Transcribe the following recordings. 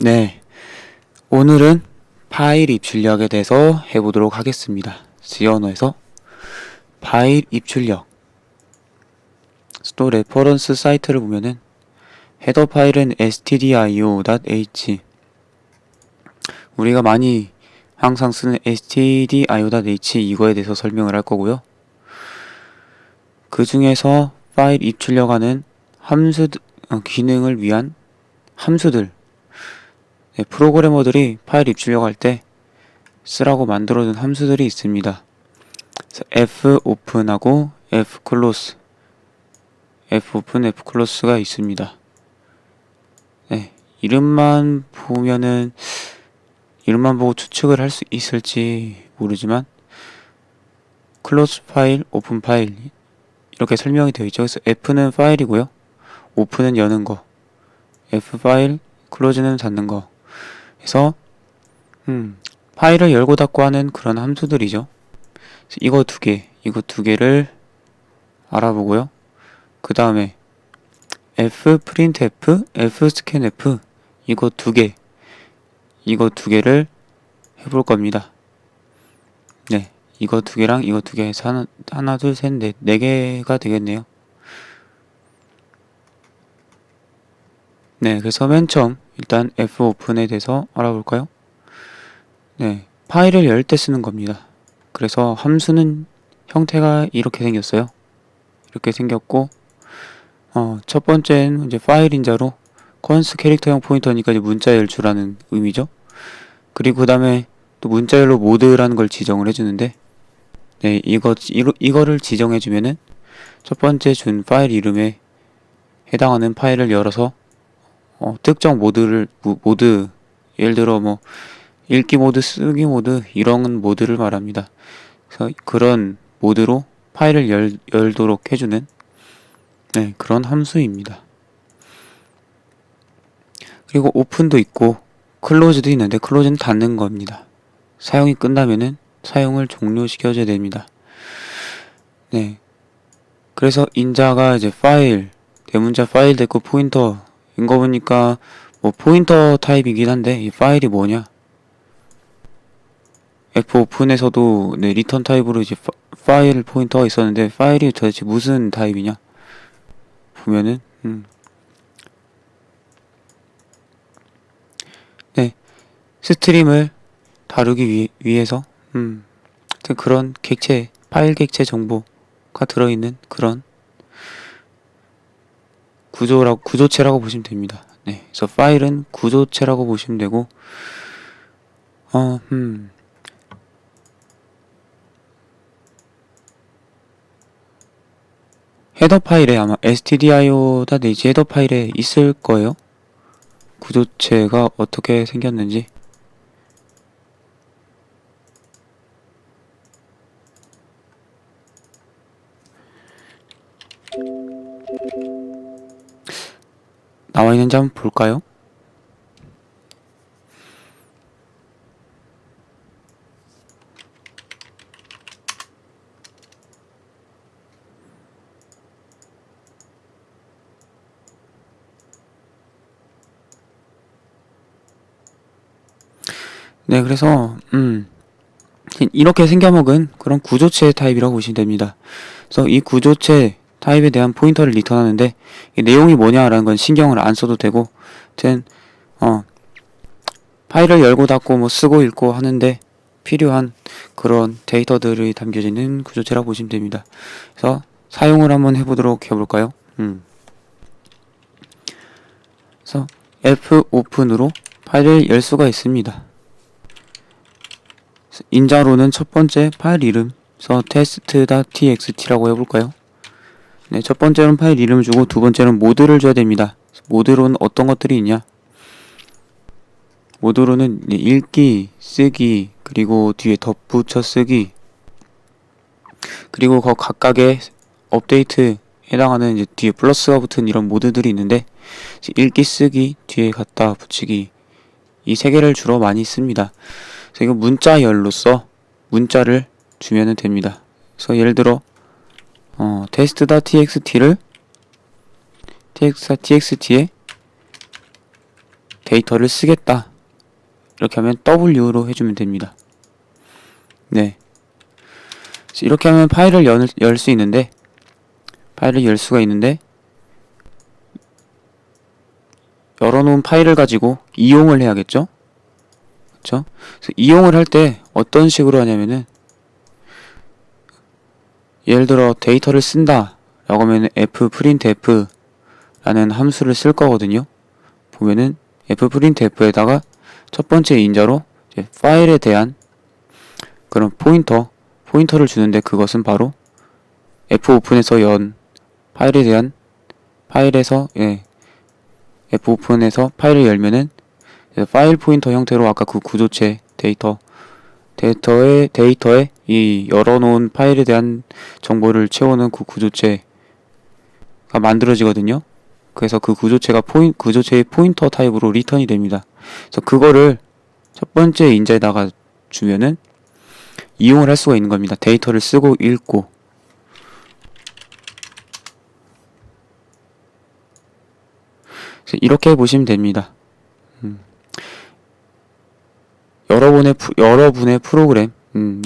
네, 오늘은 파일 입출력에 대해서 해보도록 하겠습니다. C 언어에서 파일 입출력. 또 레퍼런스 사이트를 보면은 헤더 파일은 stdio.h, 우리가 많이 항상 쓰는 stdio.h 이거에 대해서 설명을 할 거고요. 그 중에서 파일 입출력하는 기능을 위한 함수들, 프로그래머들이 파일 입출력할 때 쓰라고 만들어둔 함수들이 있습니다. fopen하고 fclose, fopen, fclose가 있습니다. 네, 이름만 보고 추측을 할 수 있을지 모르지만 close 파일, open 파일 이렇게 설명이 되어 있죠. 그래서 f는 파일이고요, open은 여는 거, f 파일, close는 닫는 거. 그래서 파일을 열고 닫고 하는 그런 함수들이죠. 이거 두 개를 알아보고요. 그 다음에 fprintf, fscanf 이거 두 개를 해볼 겁니다. 네, 이거 두 개랑 이거 두 개 해서 하나, 둘, 셋, 넷, 네 개가 되겠네요. 네, 그래서 맨 처음 일단 fopen에 대해서 알아볼까요? 네, 파일을 열 때 쓰는 겁니다. 그래서 함수는 형태가 이렇게 생겼어요. 이렇게 생겼고, 첫 번째는 이제 파일 인자로 컨스 캐릭터형 포인터니까 이제 문자 열주라는 의미죠. 그리고 그 다음에 또 문자열로 모드라는 걸 지정을 해주는데, 네, 이거를 지정해주면은 첫 번째 준 파일 이름에 해당하는 파일을 열어서 특정 모드, 예를 들어 뭐 읽기 모드, 쓰기 모드 이런 모드를 말합니다. 그래서 그런 모드로 파일을 열도록 해주는, 네, 그런 함수입니다. 그리고 오픈도 있고 클로즈도 있는데 클로즈는 닫는 겁니다. 사용이 끝나면은 사용을 종료시켜줘야 됩니다. 네, 그래서 인자가 이제 파일, 대문자 파일 됐고 포인터, 인거 보니까 뭐 포인터 타입이긴 한데 이 파일이 뭐냐? fopen에서도 네, 리턴 타입으로 이제 파일 포인터가 있었는데 파일이 도대체 무슨 타입이냐? 보면은 네, 스트림을 다루기 위해서 그런 파일 객체 정보가 들어있는 그런 구조체라고 보시면 됩니다. 네, 그래서 파일은 구조체라고 보시면 되고, 헤더 파일에 아마 stdio.h 헤더 파일에 있을 거예요. 구조체가 어떻게 생겼는지. 나와 있는지 한번 볼까요? 네, 그래서 이렇게 생겨먹은 그런 구조체 타입이라고 보시면 됩니다. 그래서 이 구조체 타입에 대한 포인터를 리턴하는데 이 내용이 뭐냐라는 건 신경을 안 써도 되고, 아무튼 파일을 열고 닫고 뭐 쓰고 읽고 하는데 필요한 그런 데이터들이 담겨지는 구조체라고 보시면 됩니다. 그래서 사용을 한번 해볼까요? 그래서 fopen으로 파일을 열 수가 있습니다. 인자로는 첫 번째 파일 이름, 그래서 test.txt라고 해볼까요? 네, 첫 번째는 파일 이름 주고 두 번째는 모드를 줘야 됩니다. 모드로는 어떤 것들이 있냐? 모드로는 읽기, 쓰기, 그리고 뒤에 덧붙여 쓰기, 그리고 그 각각의 업데이트 해당하는 이제 뒤에 플러스가 붙은 이런 모드들이 있는데, 읽기, 쓰기, 뒤에 갖다 붙이기, 이 세 개를 주로 많이 씁니다. 그래서 이거 문자열로서 문자를 주면은 됩니다. 그래서 예를 들어 test.txt에 데이터를 쓰겠다. 이렇게 하면 W로 해주면 됩니다. 네. 이렇게 하면 파일을 열 수 있는데, 파일을 열 수가 있는데, 열어놓은 파일을 가지고 이용을 해야겠죠? 그쵸? 그래서 이용을 할 때 어떤 식으로 하냐면은, 예를 들어 데이터를 쓴다 라고 하면 fprintf 라는 함수를 쓸 거거든요. 보면은 fprintf에다가 첫 번째 인자로 이제 파일에 대한 그런 포인터를 주는데, 그것은 바로 fopen에서 연 파일에 대한 fopen에서 파일을 열면은 파일 포인터 형태로 아까 그 구조체 데이터에 이 열어놓은 파일에 대한 정보를 채우는 그 구조체가 만들어지거든요. 그래서 그 구조체의 포인터 타입으로 리턴이 됩니다. 그래서 그거를 첫 번째 인자에다가 주면은 이용을 할 수가 있는 겁니다. 데이터를 쓰고 읽고. 이렇게 보시면 됩니다. 여러분의 프로그램,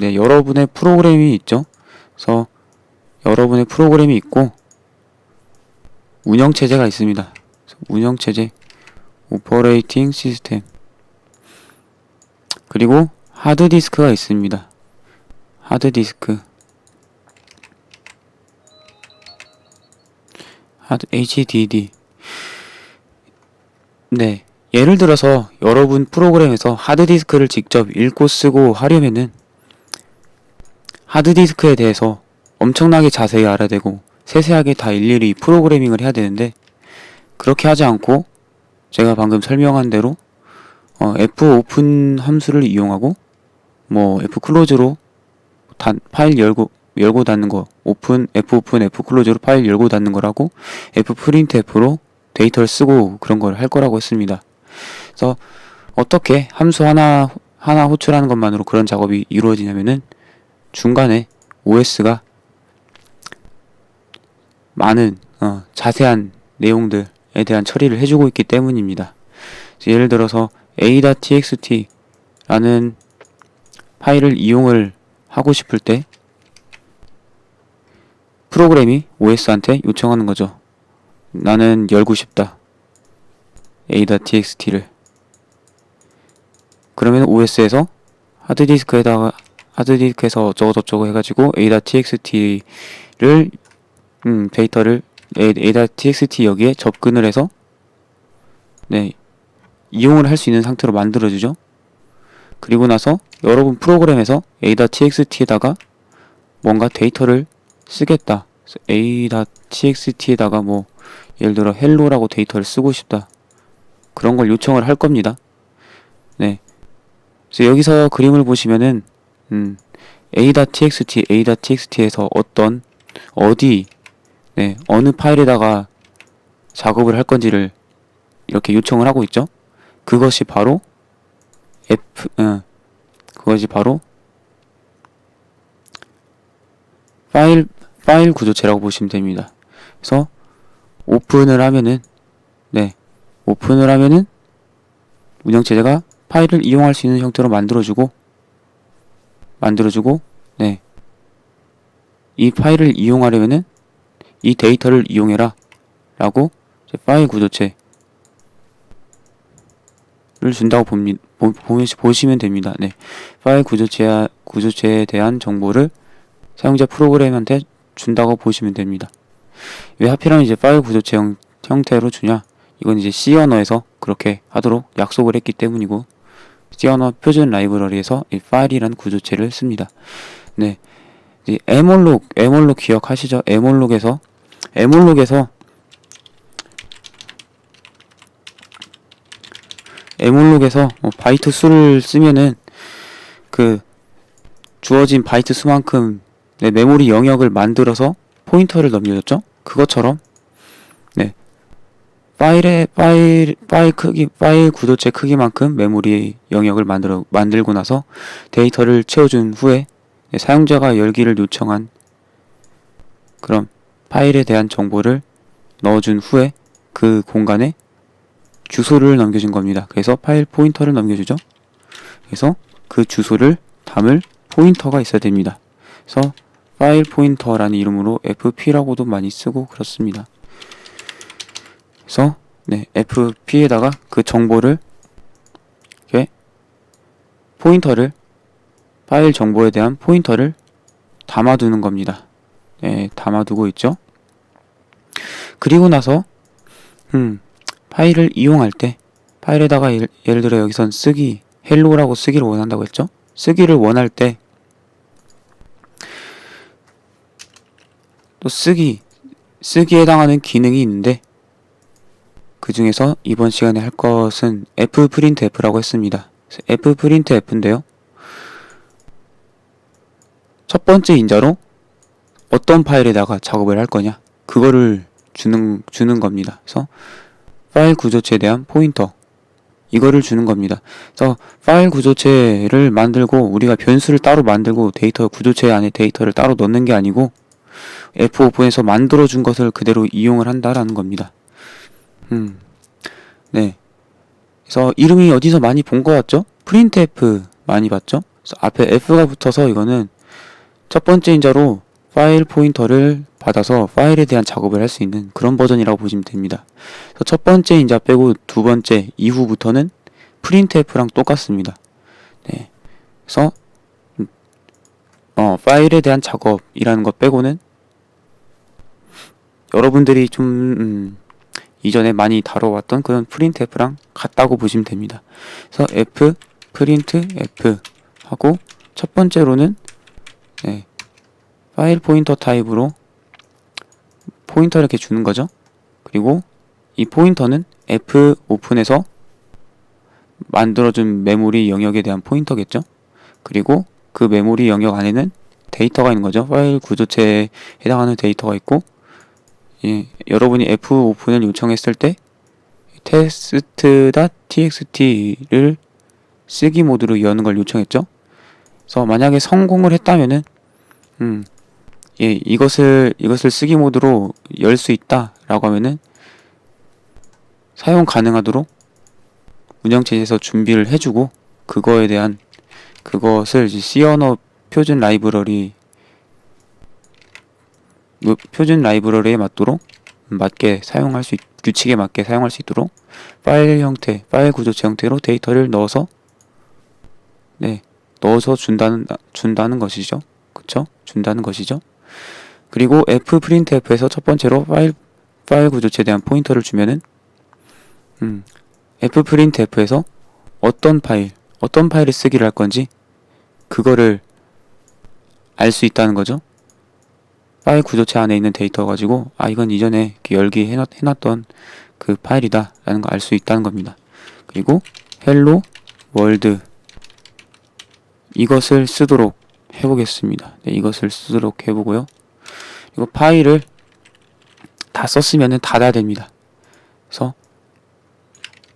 여러분의 프로그램이 있죠. 그래서 여러분의 프로그램이 있고 운영체제가 있습니다. 운영체제, 오퍼레이팅 시스템, 그리고 하드디스크가 있습니다. 하드디스크, HDD. 네. 예를 들어서 여러분 프로그램에서 하드디스크를 직접 읽고 쓰고 하려면은 하드디스크에 대해서 엄청나게 자세히 알아야 되고 세세하게 다 일일이 프로그래밍을 해야 되는데, 그렇게 하지 않고 제가 방금 설명한 대로 fopen 함수를 이용하고 fclose로 파일 열고 닫는 거, fopen, fclose로 파일 열고 닫는 거라고 fprintf로 데이터를 쓰고 그런 걸 할 거라고 했습니다. 그래서 어떻게 함수 하나 호출하는 것만으로 그런 작업이 이루어지냐면은 중간에 OS가 많은 자세한 내용들에 대한 처리를 해주고 있기 때문입니다. 예를 들어서 a.txt라는 파일을 이용을 하고 싶을 때 프로그램이 OS한테 요청하는 거죠. 나는 열고 싶다, a.txt를. 그러면 OS에서 하드디스크에서 어쩌고저쩌고 해가지고 a.txt를 데이터를 a.txt 여기에 접근을 해서 이용을 할 수 있는 상태로 만들어주죠. 그리고 나서 여러분 프로그램에서 a.txt에다가 뭔가 데이터를 쓰겠다. a.txt에다가 예를 들어 hello라고 데이터를 쓰고 싶다. 그런 걸 요청을 할 겁니다. 네. 그래서 여기서 그림을 보시면은 a.txt에서 어느 파일에다가 작업을 할 건지를 이렇게 요청을 하고 있죠. 그것이 바로 파일 구조체라고 보시면 됩니다. 그래서 오픈을 하면은 운영체제가 파일을 이용할 수 있는 형태로 만들어주고 이 파일을 이용하려면은 이 데이터를 이용해라 라고 파일 구조체를 준다고 보시면 됩니다. 파일 구조체에 대한 정보를 사용자 프로그램한테 준다고 보시면 됩니다. 왜 하필이면 이제 파일 구조체 형태로 주냐? 이건 이제 C 언어에서 그렇게 하도록 약속을 했기 때문이고, C 언어 표준 라이브러리에서 이 파일이라는 구조체를 씁니다. 이제 에몰록 기억하시죠? 에몰록에서 바이트 수를 쓰면은 그 주어진 바이트 수만큼 메모리 영역을 만들어서 포인터를 넘겨줬죠? 그것처럼 파일 구조체 크기만큼 메모리 영역을 만들고 나서 데이터를 채워준 후에 사용자가 열기를 요청한 그런 파일에 대한 정보를 넣어준 후에 그 공간에 주소를 넘겨준 겁니다. 그래서 파일 포인터를 넘겨주죠. 그래서 그 주소를 담을 포인터가 있어야 됩니다. 그래서 파일 포인터라는 이름으로 fp라고도 많이 쓰고 그렇습니다. 그래서 네, fp에다가 그 정보를 이렇게 포인터를 파일 정보에 대한 포인터를 담아두는 겁니다. 네, 담아두고 있죠. 그리고 나서 파일을 이용할 때 파일에다가 예를 들어 여기선 쓰기 헬로라고 쓰기를 원한다고 했죠. 쓰기를 원할 때 또 쓰기에 해당하는 기능이 있는데 그 중에서 이번 시간에 할 것은 fprintf라고 했습니다. fprintf인데요. 첫 번째 인자로 어떤 파일에다가 작업을 할 거냐 그거를 주는 겁니다. 그래서 파일 구조체에 대한 포인터 이거를 주는 겁니다. 그래서 파일 구조체를 만들고 우리가 변수를 따로 만들고 데이터 구조체 안에 데이터를 따로 넣는 게 아니고 F5에서 만들어준 것을 그대로 이용을 한다라는 겁니다. 네. 그래서 이름이 어디서 많이 본 것 같죠? printf 많이 봤죠? 그래서 앞에 F가 붙어서 이거는 첫 번째 인자로 파일 포인터를 받아서 파일에 대한 작업을 할 수 있는 그런 버전이라고 보시면 됩니다. 그래서 첫 번째 인자 빼고 두 번째 이후부터는 printf랑 똑같습니다. 네. 그래서 파일에 대한 작업이라는 것 빼고는 여러분들이 좀 이전에 많이 다뤄왔던 그런 printf랑 같다고 보시면 됩니다. 그래서 f printf 하고 첫 번째로는 네, 파일 포인터 타입으로 포인터를 이렇게 주는 거죠. 그리고 이 포인터는 fopen에서 만들어준 메모리 영역에 대한 포인터겠죠. 그리고 그 메모리 영역 안에는 데이터가 있는 거죠. 파일 구조체에 해당하는 데이터가 있고 예, 여러분이 fopen을 요청했을 때 test.txt를 쓰기 모드로 여는 걸 요청했죠. 그래서 만약에 성공을 했다면은 예, 이것을 쓰기 모드로 열 수 있다라고 하면은 사용 가능하도록 운영체제에서 준비를 해주고 그거에 대한 그것을 이제 C 언어 표준 라이브러리에 맞게 사용할 수 규칙에 맞게 사용할 수 있도록 파일 형태, 파일 구조체 형태로 데이터를 넣어서 준다는 것이죠. 그쵸? 준다는 것이죠. 그리고 fprintf에서 첫 번째로 파일 구조체에 대한 포인터를 주면은 fprintf에서 어떤 파일을 쓰기를 할 건지 그거를 알 수 있다는 거죠. 파일 구조체 안에 있는 데이터 가지고 이건 이전에 열기 해놨던 그 파일이다 라는 거 알 수 있다는 겁니다. 그리고 hello world 이것을 쓰도록 해보겠습니다. 네, 이것을 쓰도록 해보고요. 이거 파일을 다 썼으면은 닫아야 됩니다. 그래서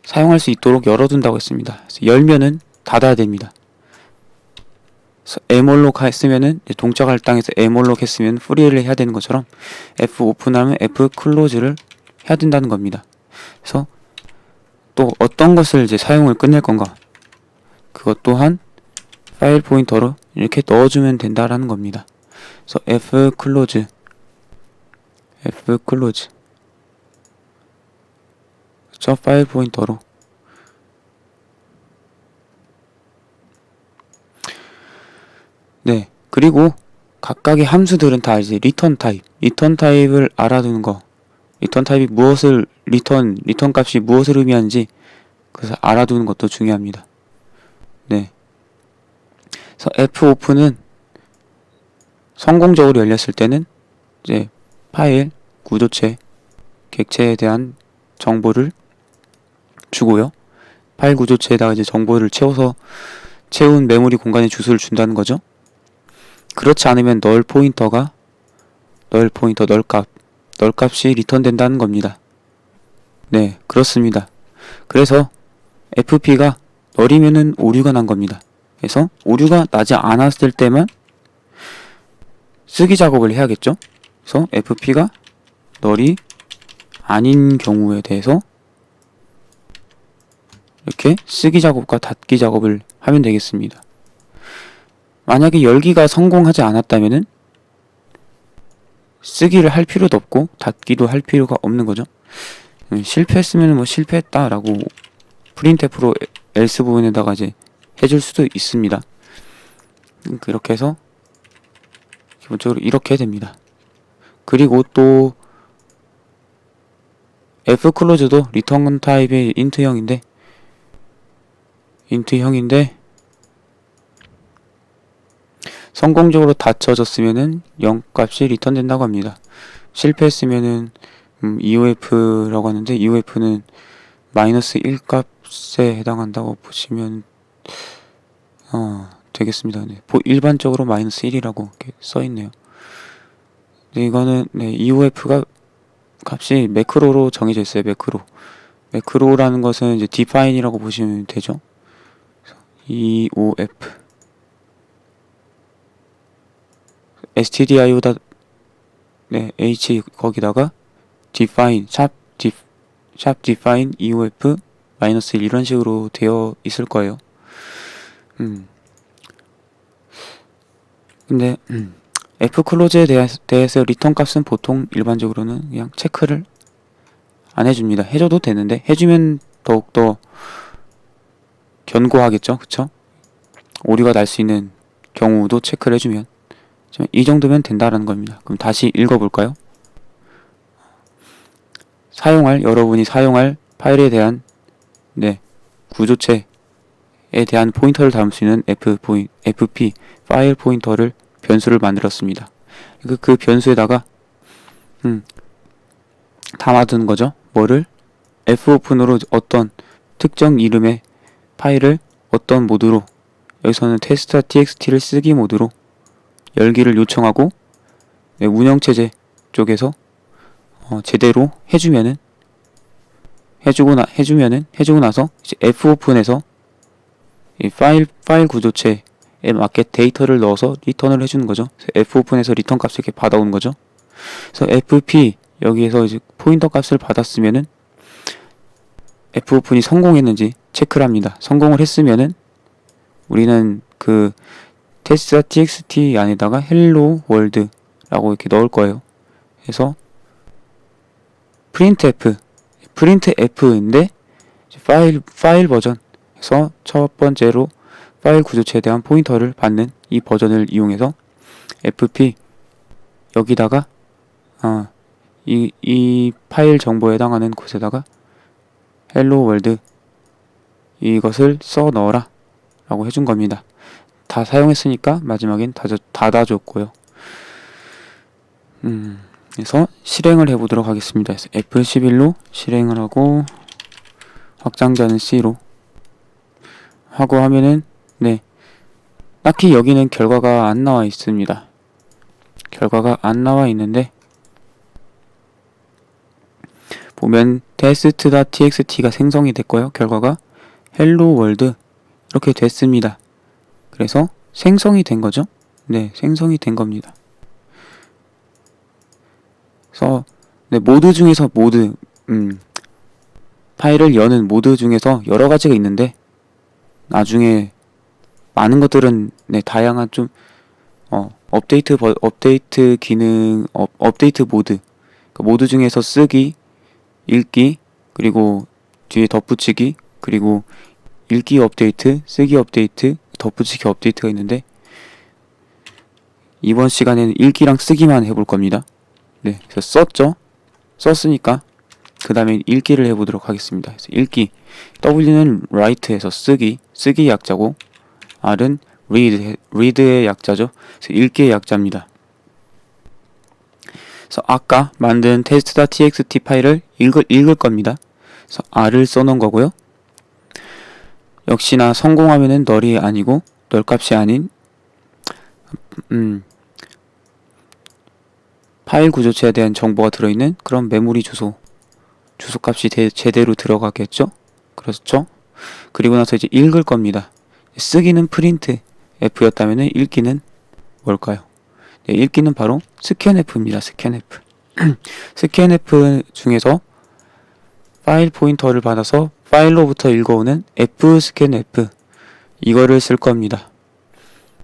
사용할 수 있도록 열어둔다고 했습니다. 그래서 열면은 닫아야 됩니다. 그래서 mallloc 했으면은 동작 할당에서 mallloc 했으면 프리를 해야 되는 것처럼 fopen하면 fclose를 해야 된다는 겁니다. 그래서 또 어떤 것을 이제 사용을 끝낼 건가? 그것 또한 파일 포인터로 이렇게 넣어주면 된다라는 겁니다. 그래서 fclose 그쵸? 파일 포인터로 네. 그리고 각각의 함수들은 다 이제 리턴 타입을 알아두는 거 리턴 타입이 무엇을 리턴 값이 무엇을 의미하는지 그래서 알아두는 것도 중요합니다. 네. 그래서 fopen은 성공적으로 열렸을 때는 이제 파일, 구조체, 객체에 대한 정보를 주고요. 파일 구조체에다가 이제 정보를 채운 메모리 공간에 주소를 준다는 거죠. 그렇지 않으면 널 값이 리턴된다는 겁니다. 네, 그렇습니다. 그래서 fp가 널이면은 오류가 난 겁니다. 그래서 오류가 나지 않았을 때만 쓰기 작업을 해야겠죠. 그래서 fp가 널이 아닌 경우에 대해서 이렇게 쓰기 작업과 닫기 작업을 하면 되겠습니다. 만약에 열기가 성공하지 않았다면은 쓰기를 할 필요도 없고 닫기도 할 필요가 없는 거죠. 실패했으면 뭐 실패했다라고 프린트F로 else 부분에다가 이제 해줄 수도 있습니다. 그렇게 해서 기본적으로 이렇게 됩니다. 그리고 또 fclose도 리턴 타입의 인트형인데 성공적으로 닫혀졌으면은 0 값이 리턴 된다고 합니다. 실패했으면은 EOF라고 하는데 EOF는 -1 값에 해당한다고 보시면 되겠습니다. 네. 일반적으로 -1이라고 이렇게 써있네요. 네, 이거는 EOF가 값이 매크로로 정해져 있어요. 매크로라는 것은 이제 define이라고 보시면 되죠. EOF stdio h 거기다가 define 샵 define EOF -1 이런 식으로 되어 있을 거예요. 근데 fclose에 대해서 리턴 값은 보통 일반적으로는 그냥 체크를 안 해줍니다. 해줘도 되는데 해주면 더욱더 견고하겠죠. 그쵸? 오류가 날 수 있는 경우도 체크를 해주면 이 정도면 된다라는 겁니다. 그럼 다시 읽어볼까요? 여러분이 사용할 파일에 대한 구조체에 대한 포인터를 담을 수 있는 fp 파일 포인터를 변수를 만들었습니다. 그 변수에다가 담아두는 거죠. 뭐를? fopen으로 어떤 특정 이름의 파일을 어떤 모드로, 여기서는 test.txt를 쓰기 모드로 열기를 요청하고 운영체제 쪽에서 제대로 해주고 나서 이제 fopen에서 이 파일 구조체에 맞게 데이터를 넣어서 리턴을 해주는 거죠. fopen에서 리턴 값을 이렇게 받아오는 거죠. 그래서 fp 여기에서 이제 포인터 값을 받았으면은 fopen이 성공했는지 체크를 합니다. 성공을 했으면은 우리는 그 test.txt 안에다가 hello world라고 이렇게 넣을 거예요. 그래서 printf인데 파일 버전에서 첫 번째로 파일 구조체에 대한 포인터를 받는 이 버전을 이용해서 fp 여기다가 이 파일 정보에 해당하는 곳에다가 hello world 이것을 써 넣어라 라고 해준 겁니다. 다 사용했으니까 마지막엔 닫아줬고요. 그래서 실행을 해보도록 하겠습니다. 그래서 F11로 실행을 하고 확장자는 C로 하고 하면은 딱히 여기는 결과가 안 나와 있습니다. 결과가 안 나와 있는데 보면 test.txt가 생성이 됐고요. 결과가 hello world 이렇게 됐습니다. 그래서 생성이 된 거죠. 생성이 된 겁니다. 그래서 모드 중에서 파일을 여는 모드 중에서 여러 가지가 있는데 나중에 많은 것들은 다양한 좀 업데이트 기능 업데이트 모드 그 모드 중에서 쓰기, 읽기, 그리고 뒤에 덧붙이기, 그리고 읽기 업데이트, 쓰기 업데이트, 덧붙이기 업데이트가 있는데 이번 시간에는 읽기랑 쓰기만 해볼 겁니다. 그래서 썼으니까 그 다음에 읽기를 해보도록 하겠습니다. 그래서 읽기 W는 write에서 쓰기 약자고 R은 read의 약자죠. 그래서 읽기의 약자입니다. 그래서 아까 만든 test.txt 파일을 읽을 겁니다. 그래서 R을 써놓은 거고요. 역시나 성공하면은 널이 아니고 널 값이 아닌 파일 구조체에 대한 정보가 들어있는 그런 메모리 주소 값이 제대로 들어가겠죠? 그렇죠? 그리고 나서 이제 읽을 겁니다. 쓰기는 print f였다면은 읽기는 뭘까요? 읽기는 바로 scanf입니다. scanf. scanf 중에서 파일 포인터를 받아서 파일로부터 읽어오는 fscanf 이거를 쓸 겁니다.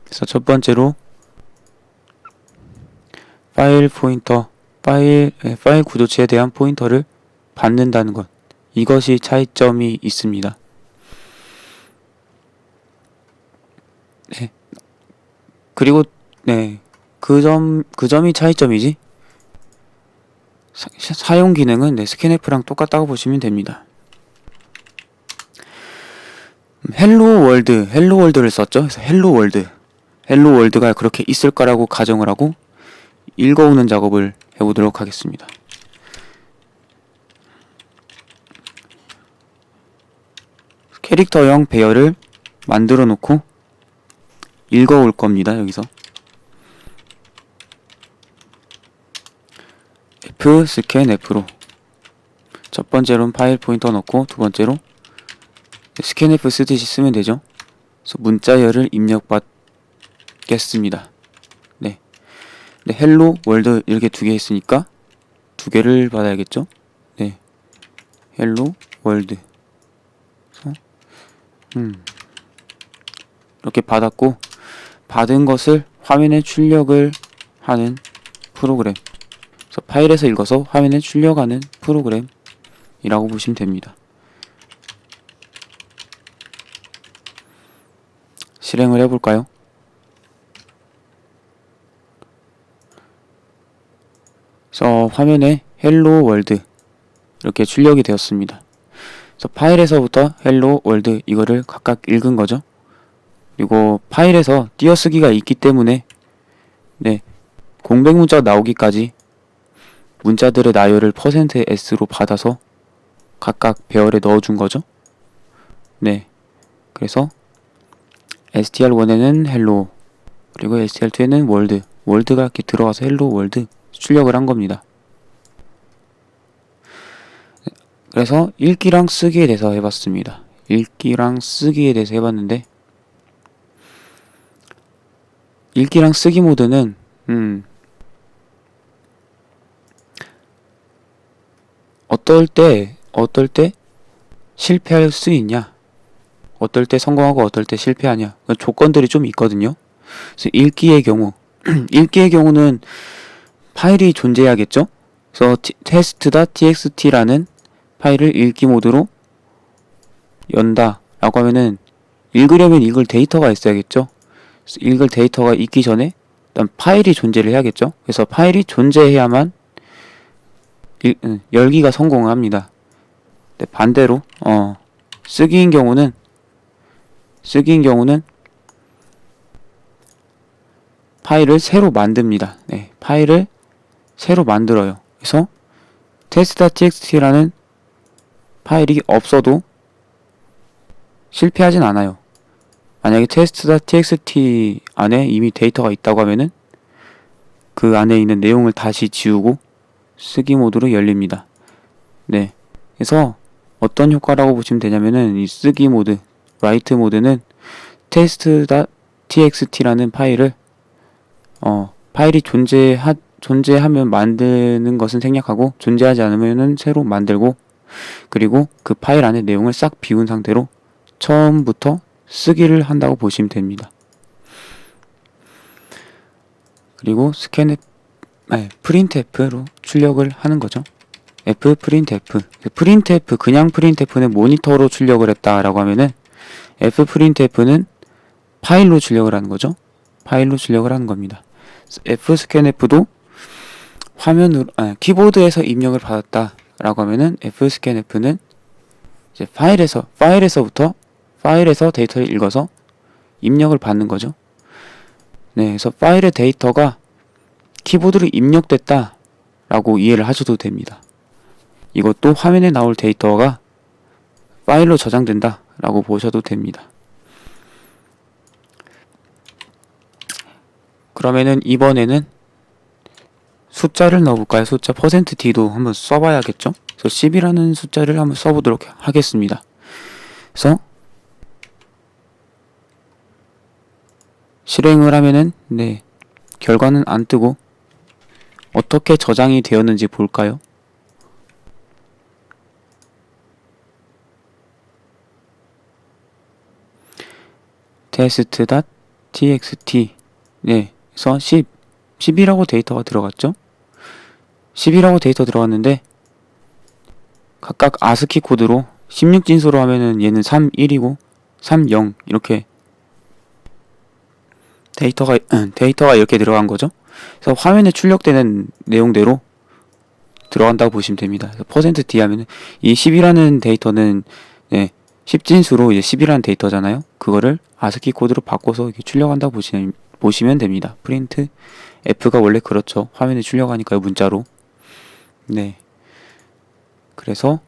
그래서 첫 번째로 파일 포인터, 파일 구조체에 대한 포인터를 받는다는 것. 이것이 차이점이 있습니다. 네. 그리고 그 점이 차이점이지. 사용 기능은 스캔F랑 똑같다고 보시면 됩니다. 헬로 월드를 썼죠. 그래서 헬로 월드가 그렇게 있을 거라고 가정을 하고 읽어오는 작업을 해보도록 하겠습니다. 캐릭터형 배열을 만들어 놓고 읽어올 겁니다. 여기서 fscanf로 첫 번째로는 파일 포인터 넣고 두 번째로 scanf 쓰듯이 쓰면 되죠. 그래서 문자열을 입력받겠습니다. 네, 헬로 월드 이렇게 두 개 있으니까 두 개를 받아야겠죠. 네, 헬로 월드. 이렇게 받았고 받은 것을 화면에 출력을 하는 프로그램. 그래서 파일에서 읽어서 화면에 출력하는 프로그램이라고 보시면 됩니다. 실행을 해볼까요? 그래서 화면에 헬로 월드 이렇게 출력이 되었습니다. 그래서 파일에서부터 헬로 월드 이거를 각각 읽은 거죠. 그리고 파일에서 띄어쓰기가 있기 때문에 공백 문자 나오기까지 문자들의 나열을 %s로 받아서 각각 배열에 넣어준 거죠. 네, 그래서 str1에는 헬로, 그리고 str2에는 월드가 이렇게 들어가서 헬로 월드 출력을 한 겁니다. 그래서 읽기랑 쓰기에 대해서 해봤습니다. 읽기랑 쓰기에 대해서 해봤는데 읽기랑 쓰기 모드는 어떨 때 실패할 수 있냐, 어떨 때 성공하고 어떨 때 실패하냐, 조건들이 좀 있거든요. 그래서 읽기의 경우는 파일이 존재해야겠죠. 그래서 test.txt라는 파일을 읽기 모드로 연다 라고 하면은 읽으려면 읽을 데이터가 있어야겠죠. 읽을 데이터가 있기 전에 일단 파일이 존재를 해야겠죠. 그래서 파일이 존재해야만 열기가 성공을 합니다. 반대로 쓰기인 경우는 파일을 새로 만듭니다. 파일을 새로 만들어요. 그래서 test.txt라는 파일이 없어도 실패하진 않아요. 만약에 test.txt 안에 이미 데이터가 있다고 하면은 그 안에 있는 내용을 다시 지우고 쓰기 모드로 열립니다. 네, 그래서 어떤 효과라고 보시면 되냐면은 이 쓰기 모드, 라이트 모드는 test.txt라는 파일을 파일이 존재하면 만드는 것은 생략하고 존재하지 않으면은 새로 만들고, 그리고 그 파일 안에 내용을 싹 비운 상태로 처음부터 쓰기를 한다고 보시면 됩니다. 그리고 printf로 출력을 하는 거죠. printf, 그냥 printf는 모니터로 출력을 했다라고 하면은 fprintf는 파일로 출력을 하는 거죠. 파일로 출력을 하는 겁니다. fscanf도 키보드에서 입력을 받았다라고 하면은 fscanf는 이제 파일에서 데이터를 읽어서 입력을 받는 거죠. 네, 그래서 파일의 데이터가 키보드로 입력됐다 라고 이해를 하셔도 됩니다. 이것도 화면에 나올 데이터가 파일로 저장된다 라고 보셔도 됩니다. 그러면은 이번에는 숫자를 넣어볼까요? 숫자 %d도 한번 써봐야겠죠? 그래서 10이라는 숫자를 한번 써보도록 하겠습니다. 그래서 실행을 하면은 결과는 안 뜨고 어떻게 저장이 되었는지 볼까요? test.txt 네, 그래서 10이라고 데이터가 들어갔죠. 10이라고 데이터 들어갔는데 각각 아스키 코드로 16진수로 하면은 얘는 3, 1이고 3, 0 이렇게 데이터가 이렇게 들어간 거죠. 그래서 화면에 출력되는 내용대로 들어간다고 보시면 됩니다. 그래서 %d 하면은 이 10이라는 데이터는 네, 10진수로 이제 10이라는 데이터잖아요. 그거를 아스키 코드로 바꿔서 이렇게 출력한다고 보시면 됩니다. 프린트 F가 원래 그렇죠. 화면에 출력하니까요, 문자로. 네. 그래서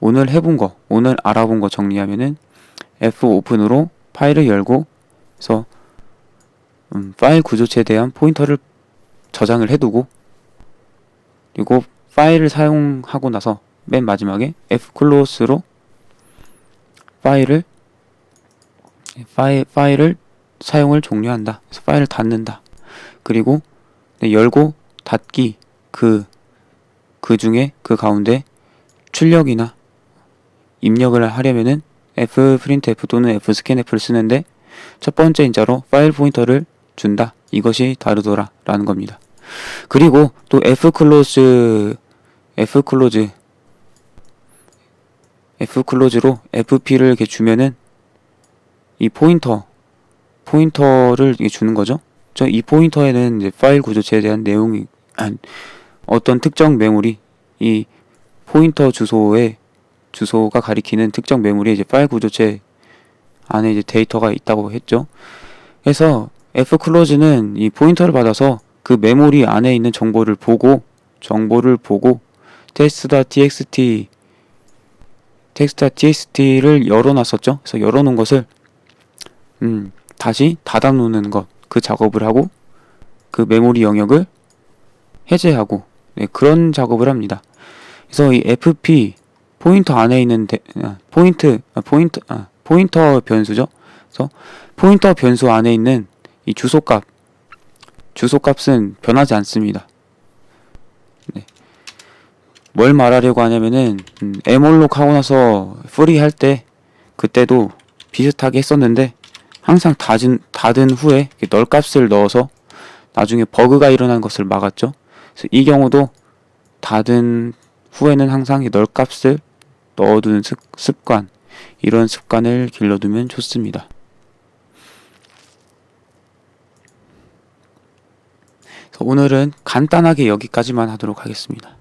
오늘 알아본 거 정리하면은 F 오픈으로 파일을 열고 그래서 파일 구조체에 대한 포인터를 저장을 해두고 그리고 파일을 사용하고 나서 맨 마지막에 F 클로스로 파일을 사용을 종료한다. 그래서 파일을 닫는다. 그리고 열고 닫기 그 중에 그 가운데 출력이나 입력을 하려면은 fprintf 또는 fscanf를 쓰는데 첫 번째 인자로 파일 포인터를 준다. 이것이 다르더라 라는 겁니다. 그리고 또 fclose로 fp를 이렇게 주면은 이 포인터를 이렇게 주는 거죠. 이 포인터에는 이제 파일 구조체에 대한 내용이 어떤 특정 메모리 이 포인터 주소가 가리키는 특정 메모리에 이제 파일 구조체 안에 이제 데이터가 있다고 했죠. 그래서 fclose는 이 포인터를 받아서 그 메모리 안에 있는 정보를 보고 test.txt를 열어놨었죠. 그래서 열어놓은 것을 다시 닫아놓는 것, 그 작업을 하고 그 메모리 영역을 해제하고 네, 그런 작업을 합니다. 그래서 이 fp 포인터 안에 있는 포인터 변수죠. 그래서 포인터 변수 안에 있는 이 주소값은 변하지 않습니다. 네. 뭘 말하려고 하냐면은 에몰록 하고 나서 프리 할 때 그때도 비슷하게 했었는데 항상 닫은 후에 널 값을 넣어서 나중에 버그가 일어나는 것을 막았죠. 그래서 이 경우도 닫은 후에는 항상 널 값을 넣어두는 습관, 이런 습관을 길러두면 좋습니다. 오늘은 간단하게 여기까지만 하도록 하겠습니다.